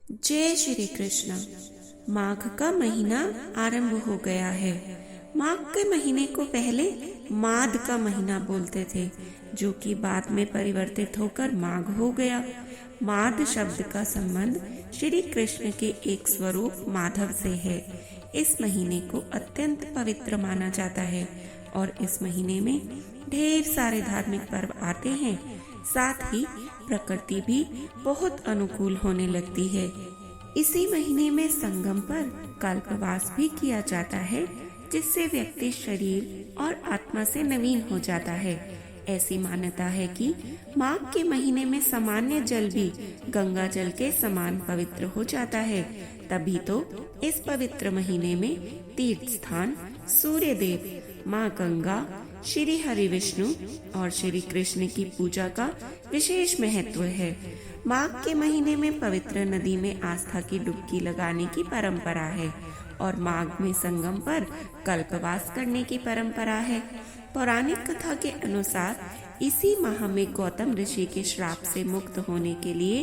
जय श्री कृष्ण। माघ का महीना आरंभ हो गया है। माघ के महीने को पहले माद का महीना बोलते थे, जो कि बाद में परिवर्तित होकर माघ हो गया। माद शब्द का संबंध श्री कृष्ण के एक स्वरूप माधव से है। इस महीने को अत्यंत पवित्र माना जाता है और इस महीने में ढेर सारे धार्मिक पर्व आते हैं। साथ ही प्रकृति भी बहुत अनुकूल होने लगती है। इसी महीने में संगम पर कल्पवास भी किया जाता है, जिससे व्यक्ति शरीर और आत्मा से नवीन हो जाता है। ऐसी मान्यता है कि माघ के महीने में सामान्य जल भी गंगा जल के समान पवित्र हो जाता है। तभी तो इस पवित्र महीने में तीर्थ स्थान, सूर्य देव, माँ गंगा, श्री हरि विष्णु और श्री कृष्ण की पूजा का विशेष महत्व है। माघ के महीने में पवित्र नदी में आस्था की डुबकी लगाने की परंपरा है और माघ में संगम पर कल्पवास करने की परंपरा है। पौराणिक कथा के अनुसार इसी माह में गौतम ऋषि के श्राप से मुक्त होने के लिए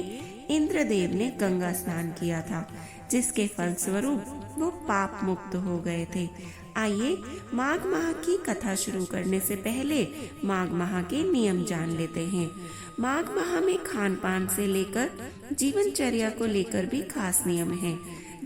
इंद्रदेव ने गंगा स्नान किया था, जिसके फलस्वरूप वो पाप मुक्त हो गए थे। आइए माघ माह की कथा शुरू करने से पहले माघ माह के नियम जान लेते हैं। माघ माह में खान पान से लेकर जीवनचर्या को लेकर भी खास नियम हैं।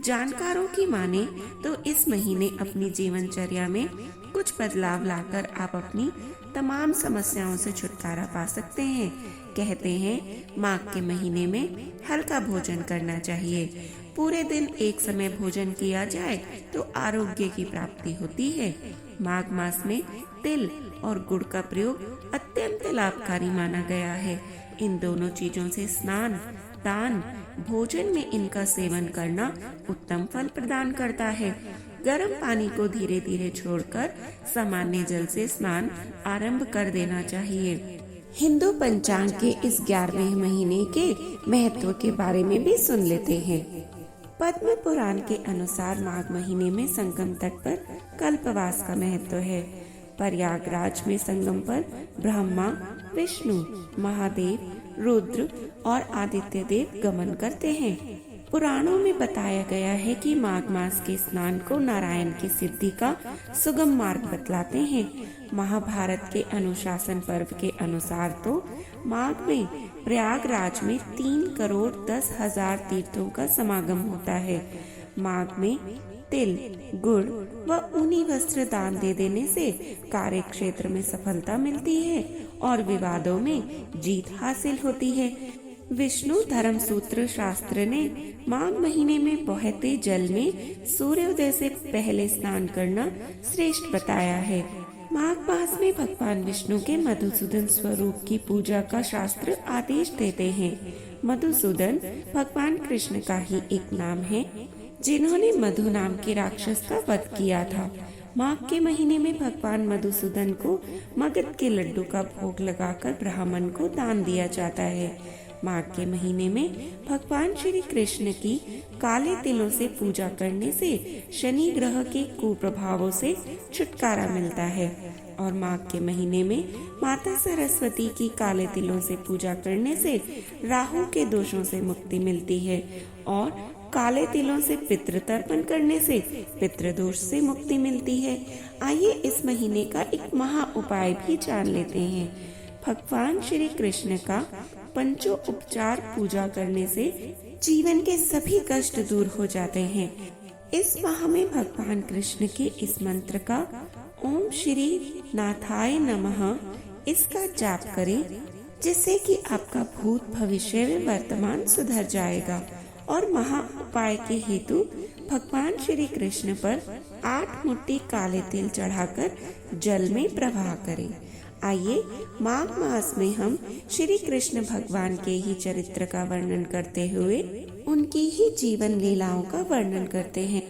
जानकारों की माने तो इस महीने अपनी जीवनचर्या में कुछ बदलाव लाकर आप अपनी तमाम समस्याओं से छुटकारा पा सकते हैं। कहते हैं माघ के महीने में हल्का भोजन करना चाहिए। पूरे दिन एक समय भोजन किया जाए तो आरोग्य की प्राप्ति होती है। माघ मास में तिल और गुड़ का प्रयोग अत्यंत लाभकारी माना गया है। इन दोनों चीजों से स्नान, दान, भोजन में इनका सेवन करना उत्तम फल प्रदान करता है। गर्म पानी को धीरे धीरे छोड़कर सामान्य जल से स्नान आरंभ कर देना चाहिए। हिंदू पंचांग के इस 11वें महीने के महत्व के बारे में भी सुन लेते हैं। पद्म पुराण के अनुसार माघ महीने में संगम तट पर कल्पवास का महत्व है। प्रयागराज में संगम पर ब्रह्मा, विष्णु, महादेव, रुद्र और आदित्य देव गमन करते हैं। पुराणों में बताया गया है कि माघ मास के स्नान को नारायण की सिद्धि का सुगम मार्ग बतलाते हैं। महाभारत के अनुशासन पर्व के अनुसार तो माघ में प्रयागराज में 3,10,00,000 तीर्थों का समागम होता है। माघ में तिल, गुड़ व ऊनी वस्त्र दान दे देने से कार्य क्षेत्र में सफलता मिलती है और विवादों में जीत हासिल होती है। विष्णु धर्म सूत्र शास्त्र ने माघ महीने में बहते जल में सूर्योदय से पहले स्नान करना श्रेष्ठ बताया है। माघ मास में भगवान विष्णु के मधुसूदन स्वरूप की पूजा का शास्त्र आदेश देते हैं। मधुसूदन भगवान कृष्ण का ही एक नाम है, जिन्होंने मधु नाम के राक्षस का वध किया था। माघ के महीने में भगवान मधुसूदन को मगध के लड्डू का भोग लगाकर ब्राह्मण को दान दिया जाता है। माघ के महीने में भगवान श्री कृष्ण की काले तिलों से पूजा करने से शनि ग्रह के कुप्रभावों से छुटकारा मिलता है और माघ के महीने में माता सरस्वती की काले तिलों से पूजा करने से राहु के दोषों से मुक्ति मिलती है और काले तिलों से पितृ तर्पण करने से पितृदोष से मुक्ति मिलती है। आइए इस महीने का एक महा उपाय भी जान लेते हैं। भगवान श्री कृष्ण का पंचो उपचार पूजा करने से जीवन के सभी कष्ट दूर हो जाते हैं। इस माह में भगवान कृष्ण के इस मंत्र का ओम श्री नाथाय नमः इसका जाप करें, जिससे कि आपका भूत भविष्य व वर्तमान सुधर जाएगा। और महा उपाय के हेतु भगवान श्री कृष्ण पर 8 मुट्ठी काले तिल चढ़ाकर जल में प्रवाह करें। आइए माघ मास में हम श्री कृष्ण भगवान के ही चरित्र का वर्णन करते हुए उनकी ही जीवन लीलाओं का वर्णन करते हैं।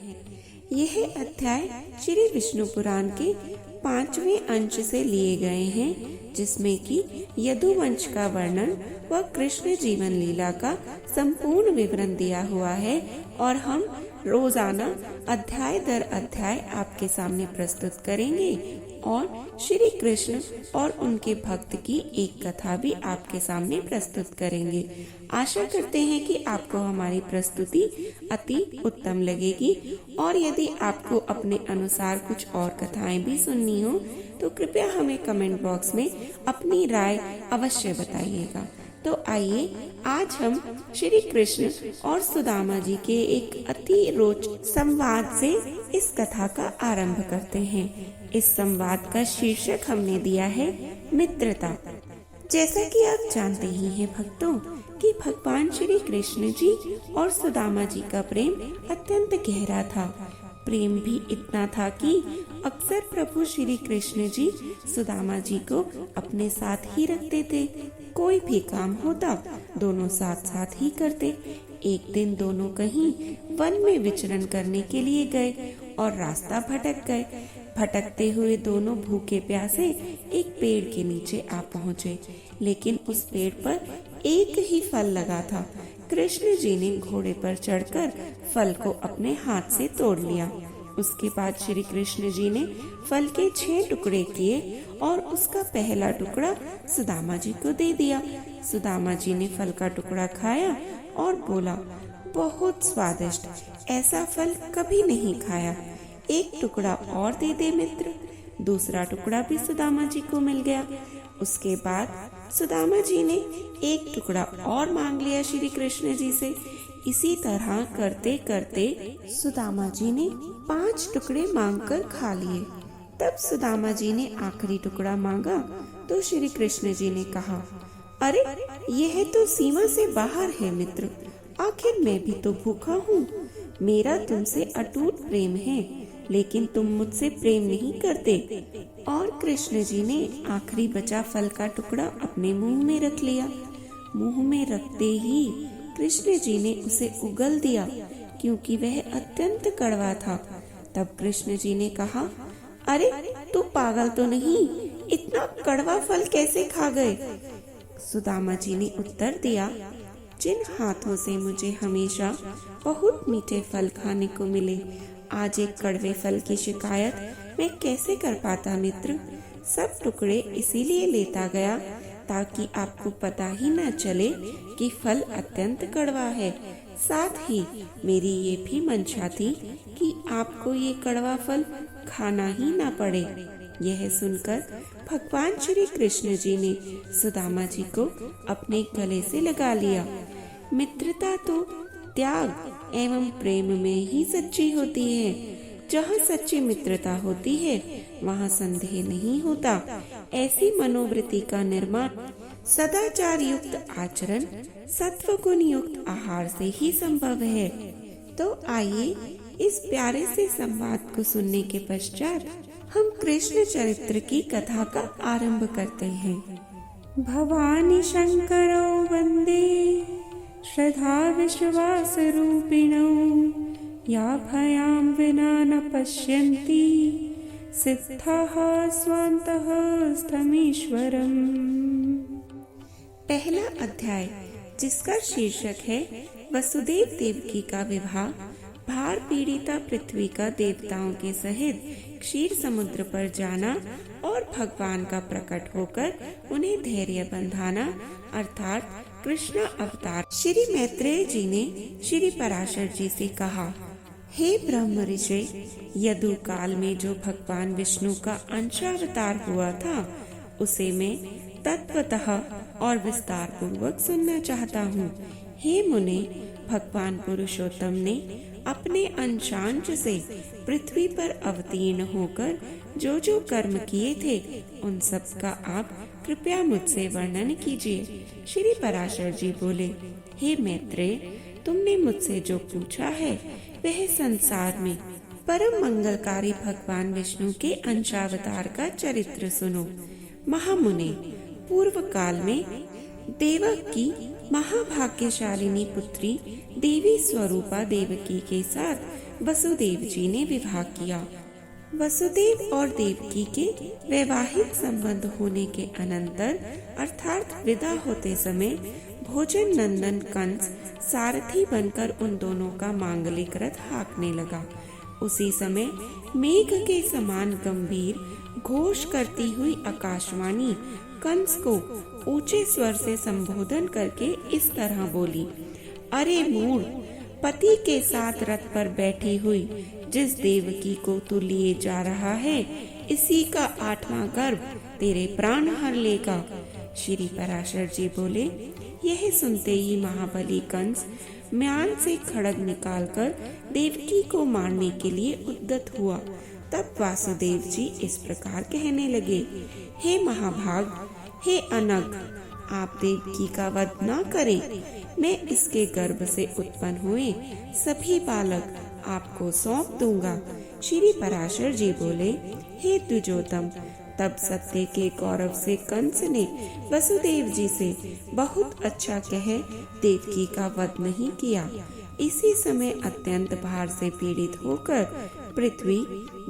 यह अध्याय श्री विष्णु पुराण के 5वें अंश से लिए गए हैं, जिसमें कि यदुवंश का वर्णन व कृष्ण जीवन लीला का संपूर्ण विवरण दिया हुआ है और हम रोजाना अध्याय दर अध्याय आपके सामने प्रस्तुत करेंगे। और श्री कृष्ण और उनके भक्त की एक कथा भी आपके सामने प्रस्तुत करेंगे। आशा करते हैं कि आपको हमारी प्रस्तुति अति उत्तम लगेगी और यदि आपको अपने अनुसार कुछ और कथाएं भी सुननी हो तो कृपया हमें कमेंट बॉक्स में अपनी राय अवश्य बताइएगा। तो आइए आज हम श्री कृष्ण और सुदामा जी के एक अति रोचक संवाद से इस कथा का आरंभ करते हैं। इस संवाद का शीर्षक हमने दिया है मित्रता। जैसा कि आप जानते ही हैं भक्तों कि भगवान श्री कृष्ण जी और सुदामा जी का प्रेम अत्यंत गहरा था। प्रेम भी इतना था कि अक्सर प्रभु श्री कृष्ण जी सुदामा जी को अपने साथ ही रखते थे। कोई भी काम होता दोनों साथ साथ ही करते। एक दिन दोनों कहीं वन में विचरण करने के लिए गए और रास्ता भटक गए। भटकते हुए दोनों भूखे प्यासे एक पेड़ के नीचे आ पहुँचे, लेकिन उस पेड़ पर एक ही फल लगा था। कृष्ण जी ने घोड़े पर चढ़कर फल को अपने हाथ से तोड़ लिया। उसके बाद श्री कृष्ण जी ने फल के 6 टुकड़े किए और उसका पहला टुकड़ा सुदामा जी को दे दिया। सुदामा जी ने फल का टुकड़ा खाया और बोला, बहुत स्वादिष्ट, ऐसा फल कभी नहीं खाया, एक टुकड़ा और दे दे मित्र। दूसरा टुकड़ा भी सुदामा जी को मिल गया। उसके बाद सुदामा जी ने एक टुकड़ा और मांग लिया श्री कृष्ण जी से। इसी तरह करते करते सुदामा जी ने 5 टुकड़े मांगकर खा लिए। तब सुदामा जी ने आखिरी टुकड़ा मांगा तो श्री कृष्ण जी ने कहा, अरे यह तो सीमा से बाहर है मित्र, आखिर मैं भी तो भूखा हूँ। मेरा तुमसे अटूट प्रेम है, लेकिन तुम मुझसे प्रेम नहीं करते। और कृष्ण जी ने आखिरी बचा फल का टुकड़ा अपने मुंह में रख लिया। मुंह में रखते ही कृष्ण जी ने उसे उगल दिया, क्योंकि वह अत्यंत कड़वा था। तब कृष्ण जी ने कहा, अरे तू पागल तो नहीं, इतना कड़वा फल कैसे खा गए? सुदामा जी ने उत्तर दिया, जिन हाथों से मुझे हमेशा बहुत मीठे फल खाने को मिले, आज एक कड़वे फल की शिकायत मैं कैसे कर पाता मित्र। सब टुकड़े इसीलिए लेता गया ताकि आपको पता ही न चले कि फल अत्यंत कड़वा है। साथ ही मेरी ये भी मंशा थी कि आपको ये कड़वा फल खाना ही ना पड़े। यह सुनकर भगवान श्री कृष्ण जी ने सुदामा जी को अपने गले से लगा लिया। मित्रता तो त्याग एवं प्रेम में ही सच्ची होती है। जहाँ सच्ची मित्रता होती है वहाँ संदेह नहीं होता। ऐसी मनोवृत्ति का निर्माण सदाचार युक्त आचरण, सत्व गुण युक्त आहार से ही संभव है। तो आइए इस प्यारे से संवाद को सुनने के पश्चात हम कृष्ण चरित्र की कथा का आरंभ करते हैं। भवानी शंकरो वंदे श्रद्धा विश्वास रूपिणो, या भयां विना न पश्यन्ति सिद्धाः स्वान्तः स्थमीश्वरम्। पहला अध्याय, जिसका शीर्षक है वसुदेव देवकी का विवाह, भार पीड़िता पृथ्वी का देवताओं के सहित क्षीर समुद्र पर जाना और भगवान का प्रकट होकर उन्हें धैर्य बंधाना, अर्थात कृष्ण अवतार। श्री मैत्रेय जी ने श्री पराशर जी से कहा, हे ब्रह्म ऋषि, यदु काल में जो भगवान विष्णु का अंशावतार हुआ था उसे मैं तत्वतः और विस्तार पूर्वक सुनना चाहता हूँ। हे मुने, भगवान पुरुषोत्तम ने अपने अंशांश से पृथ्वी पर अवतीर्ण होकर जो जो कर्म किए थे उन सब का आप कृपया मुझसे वर्णन कीजिए। श्री पराशर जी बोले, हे मैत्रेय, तुमने मुझसे जो पूछा है वह संसार में परम मंगलकारी भगवान विष्णु के अंशावतार का चरित्र सुनो। महामुने, पूर्व काल में देवक की महाभाग्यशालिनी पुत्री देवी स्वरूपा देवकी के साथ वसुदेव जी ने विवाह किया। वसुदेव और देवकी के वैवाहिक संबंध होने के अनंतर अर्थात विदा होते समय भोजन नंदन कंस सारथी बनकर उन दोनों का मांगलिक रथ हाँकने लगा। उसी समय मेघ के समान गंभीर घोष करती हुई आकाशवाणी कंस को ऊंचे स्वर से संबोधन करके इस तरह बोली, अरे मूढ़, पति के साथ रथ पर बैठी हुई जिस देवकी को तू लिए जा रहा है, इसी का 8वां गर्भ तेरे प्राण हर लेगा। श्री पराशर जी बोले, यह सुनते ही महाबली कंस म्यान से खड्ग निकालकर देवकी को मारने के लिए उद्यत हुआ। तब वासुदेव जी इस प्रकार कहने लगे, हे महाभाग, हे अनग, आप देवकी का वध न करें। मैं इसके गर्भ से उत्पन्न हुए सभी बालक आपको सौंप दूंगा। श्री पराशर जी बोले, हे द्विजोतम, तब सत्य के गौरव से कंस ने वसुदेव जी से बहुत अच्छा कह देवकी का वध नहीं किया। इसी समय अत्यंत भार से पीड़ित होकर पृथ्वी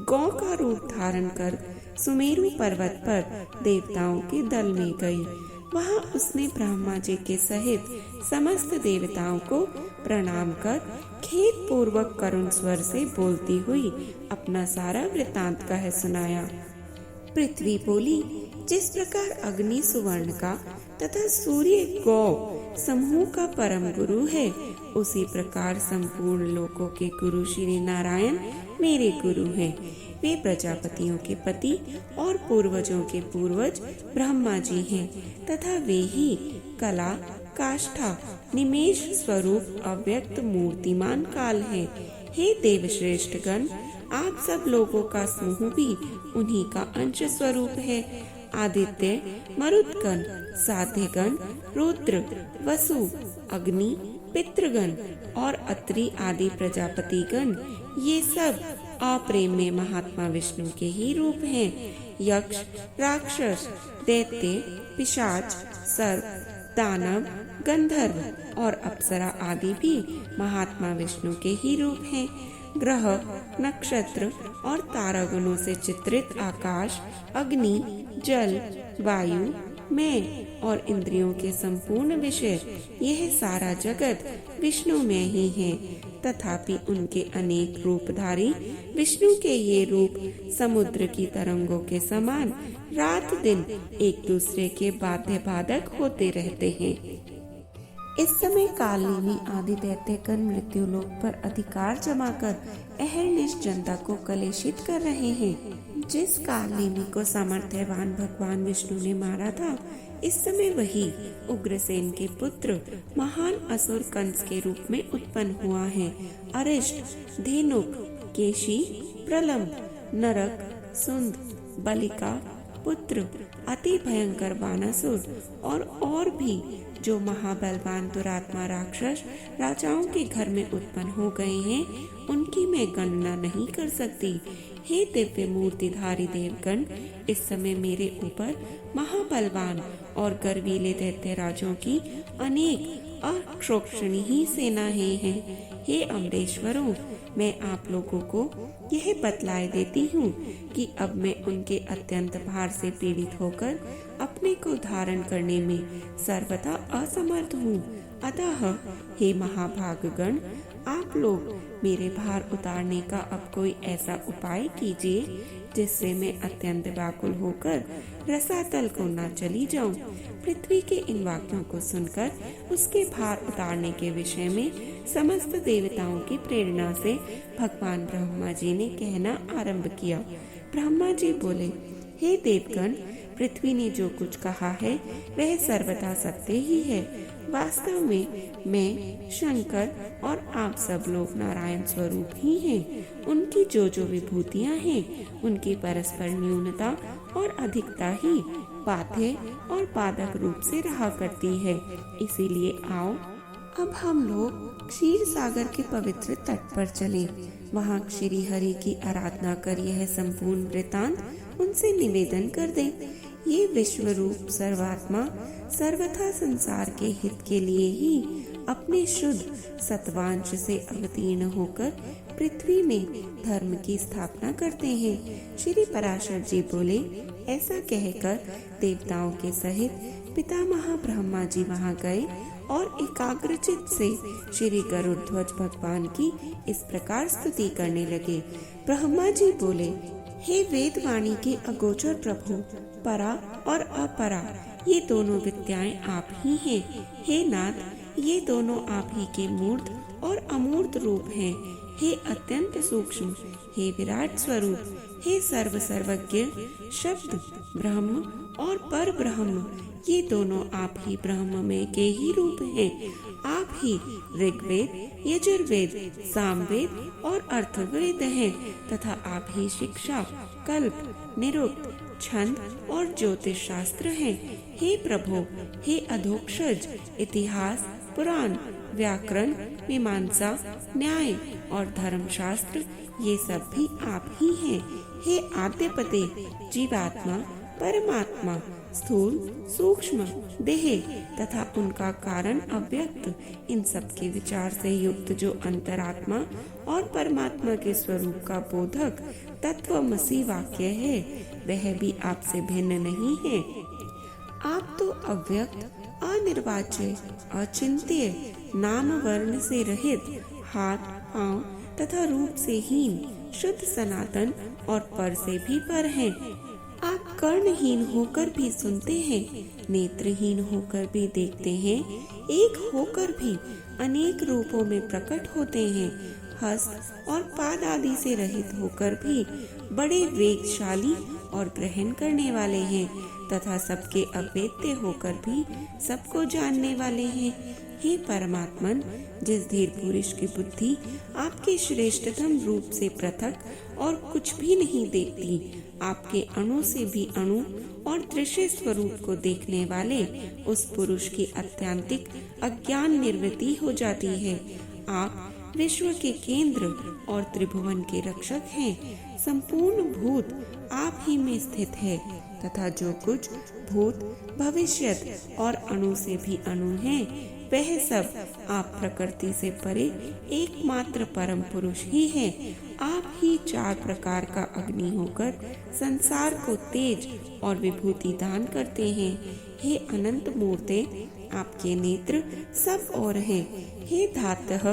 गौ का रूप धारण कर सुमेरु पर्वत पर देवताओं के दल में गई। वहां उसने ब्रह्मा जी के सहित समस्त देवताओं को प्रणाम कर खेद पूर्वक करुण स्वर से बोलती हुई अपना सारा वृतांत कह सुनाया। पृथ्वी बोली, जिस प्रकार अग्नि सुवर्ण का तथा सूर्य गौ समूह का परम गुरु है, उसी प्रकार संपूर्ण लोकों के गुरु श्री नारायण मेरे गुरु हैं। वे प्रजापतियों के पति और पूर्वजों के पूर्वज ब्रह्मा जी हैं तथा वे ही कला, काष्ठा, निमेष स्वरूप अव्यक्त मूर्तिमान काल है। हे देवश्रेष्ठ गण, आप सब लोगों का समूह भी उन्हीं का अंश स्वरूप है। आदित्य, मरुदगण, साध्यगण, रुद्र, वसु, अग्नि, पितृगण और अत्रि आदि प्रजापतिगण, ये सब अप्रेम में महात्मा विष्णु के ही रूप हैं। यक्ष, राक्षस, दैत्य, पिशाच, सर्प, दानव, गंधर्व और अप्सरा आदि भी महात्मा विष्णु के ही रूप हैं। ग्रह, नक्षत्र और तारागणों से चित्रित आकाश, अग्नि, जल, वायु, मैं और इंद्रियों के संपूर्ण विषय, यह सारा जगत विष्णु में ही है। तथापि उनके अनेक रूपधारी विष्णु के ये रूप समुद्र की तरंगों के समान रात दिन एक दूसरे के बाध्य बाधक होते रहते हैं। इस समय कालिनी आदि दैत्यगण मृत्युलोक पर अधिकार जमाकर अहरनिश जनता को कलेशित कर रहे हैं। जिस कालिनी को सामर्थ्यवान भगवान विष्णु ने मारा था, इस समय वही उग्रसेन के पुत्र महान असुर कंस के रूप में उत्पन्न हुआ है। अरिष्ट, धेनुक, केशी, प्रलम्ब, नरक, सुंद, बलिका पुत्र, अति भयंकर बानासुर और भी जो महाबलवान दुरात्मा राक्षस राजाओं के घर में उत्पन्न हो गए हैं, उनकी मैं गणना नहीं कर सकती। हे दिव्य मूर्तिधारी देवगण, इस समय मेरे ऊपर महाबलवान और गर्वीले दैत्य राजों की अनेक अक्षोक्षणीय सेनाएं हैं। हे अमरेश्वरों, मैं आप लोगों को यह बतलाए देती हूँ कि अब मैं उनके अत्यंत भार से पीड़ित होकर अपने को धारण करने में सर्वथा असमर्थ हूँ। अतः हे महाभागगण, आप लोग मेरे भार उतारने का अब कोई ऐसा उपाय कीजिए जिससे मैं अत्यंत व्याकुल होकर रसातल को न चली जाऊं। पृथ्वी के इन वाक्यों को सुनकर उसके भार उतारने के विषय में समस्त देवताओं की प्रेरणा से भगवान ब्रह्मा जी ने कहना आरंभ किया। ब्रह्मा जी बोले, हे देवगण, पृथ्वी ने जो कुछ कहा है वह सर्वथा सत्य ही है। वास्तव में मैं, शंकर और आप सब लोग नारायण स्वरूप ही हैं। उनकी जो जो विभूतियां हैं, उनकी परस्पर न्यूनता और अधिकता ही बाध्य और बाधक रूप से रहा करती है। इसीलिए आओ अब हम लोग क्षीर सागर के पवित्र तट पर चलें। वहाँ श्री हरि की आराधना कर यह संपूर्ण वृतांत उनसे निवेदन कर दें। ये विश्व रूप सर्वात्मा सर्वथा संसार के हित के लिए ही अपने शुद्ध सत्वांश से अवतीर्ण होकर पृथ्वी में धर्म की स्थापना करते हैं। श्री पराशर जी बोले, ऐसा कहकर देवताओं के सहित पितामह ब्रह्मा जी वहाँ गए और एकाग्रचित से श्री गरुड़ध्वज भगवान की इस प्रकार स्तुति करने लगे। ब्रह्मा जी बोले, हे वेद वाणी के अगोचर प्रभु, परा और अपरा ये दोनों विद्याएं आप ही हैं। हे नाथ, ये दोनों आप ही के मूर्त और अमूर्त रूप हैं। हे अत्यंत सूक्ष्म, हे विराट स्वरूप, हे सर्व सर्वज्ञ शब्द ब्रह्म और पर ब्रह्म, ये दोनों आप ही ब्रह्म में के ही रूप हैं। आप ही ऋग्वेद, यजुर्वेद, सामवेद और अर्थवेद हैं तथा आप ही शिक्षा, कल्प, निरुक्त, छंद और ज्योतिष शास्त्र हैं। हे प्रभु, हे अधोक्षज, इतिहास, पुराण, व्याकरण, मीमांसा, न्याय और धर्मशास्त्र ये सब भी आप ही हैं। हे आद्यपते, जीवात्मा, परमात्मा, स्थूल, सूक्ष्म, देह तथा उनका कारण अव्यक्त, इन सब के विचार से युक्त जो अंतरात्मा और परमात्मा के स्वरूप का बोधक तत्वमसि वाक्य है, वह भी आपसे भिन्न नहीं है। आप तो अव्यक्त, अनिर्वाच्य, अचिंत्य, नाम वर्ण से रहित, हाथ पांव तथा रूप से हीन, शुद्ध सनातन और पर से भी पर हैं। आप कर्णहीन होकर भी सुनते हैं, नेत्रहीन होकर भी देखते हैं, एक होकर भी अनेक रूपों में प्रकट होते हैं, हस्त और पाद आदि से रहित होकर भी बड़े वेगशाली और ग्रहण करने वाले हैं तथा सबके अवेद्य होकर भी सबको जानने वाले हैं। हे परमात्मन, जिस धीर पुरुष की बुद्धि आपके श्रेष्ठतम रूप से पृथक और कुछ भी नहीं देखती, आपके अणु से भी अणु और दृश्य स्वरूप को देखने वाले उस पुरुष की अत्यंतिक अज्ञान निवृत्ति हो जाती है। आप विश्व के केंद्र और त्रिभुवन के रक्षक हैं। संपूर्ण भूत आप ही में स्थित है तथा जो कुछ भूत, भविष्यत और अणु से भी अणु है, वह सब आप प्रकृति से परे एकमात्र परम पुरुष ही है। आप ही 4 प्रकार का अग्नि होकर संसार को तेज और विभूति दान करते हैं। हे अनंत मूर्ते, आपके नेत्र सब ओर हैं। हे धातः,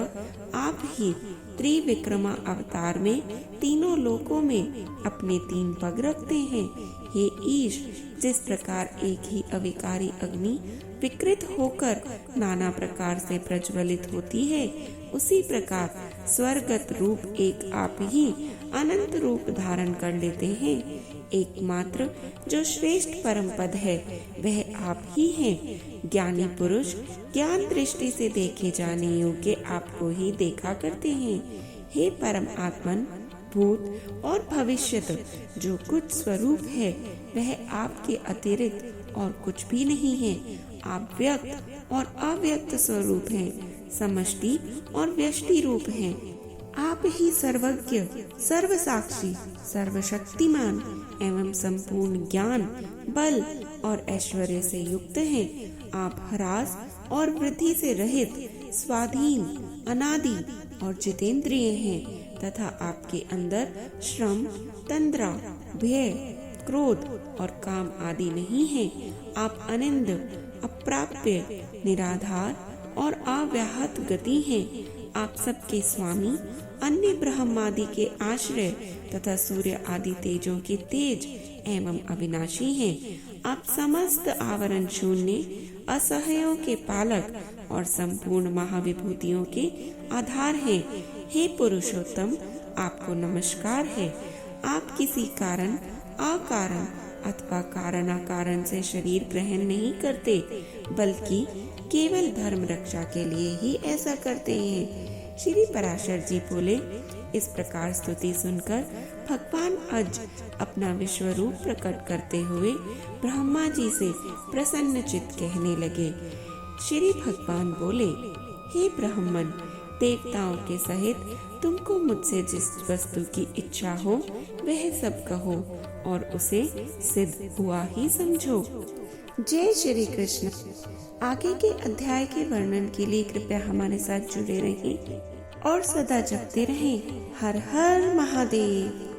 आप ही त्रिविक्रमा अवतार में तीनों लोकों में अपने 3 पग रखते हैं। हे ईश, जिस प्रकार एक ही अविकारी अग्नि विकृत होकर नाना प्रकार से प्रज्वलित होती है, उसी प्रकार स्वर्गत रूप एक आप ही अनंत रूप धारण कर लेते हैं। एकमात्र जो श्रेष्ठ परम पद है, वह आप ही हैं। ज्ञानी पुरुष ज्ञान दृष्टि से देखे जाने योग्य आपको ही देखा करते हैं। हे परम आत्मन, भूत और भविष्यत जो कुछ स्वरूप है, वह आपके अतिरिक्त और कुछ भी नहीं है। आप व्यक्त और अव्यक्त स्वरूप हैं, समष्टि और व्यष्टि रूप हैं। आप ही सर्वज्ञ, सर्वसाक्षी, सर्वशक्तिमान एवं संपूर्ण ज्ञान, बल और ऐश्वर्य से युक्त हैं। आप ह्रास और वृद्धि से रहित, स्वाधीन, अनादि और जितेंद्रिय हैं तथा आपके अंदर श्रम, तंद्रा, भय, क्रोध और काम आदि नहीं है। आप अनिंद, अप्राप्य, निराधार और अव्याहत गति हैं। आप सबके स्वामी, अन्य ब्रह्मादि के आश्रय तथा सूर्य आदि तेजों के तेज एवं अविनाशी हैं। आप समस्त आवरण शून्य, असहयों के पालक और संपूर्ण महाविभूतियों के आधार हैं। हे पुरुषोत्तम, आपको नमस्कार है। आप किसी कारण, अकारण अथवा कारणाकारण से शरीर ग्रहण नहीं करते, बल्कि केवल धर्म रक्षा के लिए ही ऐसा करते हैं। श्री पराशर जी बोले, इस प्रकार स्तुति सुनकर भगवान अज अपना विश्व रूप प्रकट करते हुए ब्रह्मा जी से प्रसन्न चित्त कहने लगे। श्री भगवान बोले, हे ब्राह्मण, देवताओं के सहित तुमको मुझसे जिस वस्तु की इच्छा हो वह सब कहो और उसे सिद्ध हुआ ही समझो। जय श्री कृष्ण। आगे के अध्याय के वर्णन के लिए कृपया हमारे साथ जुड़े रहें और सदा जपते रहें। हर हर महादेव।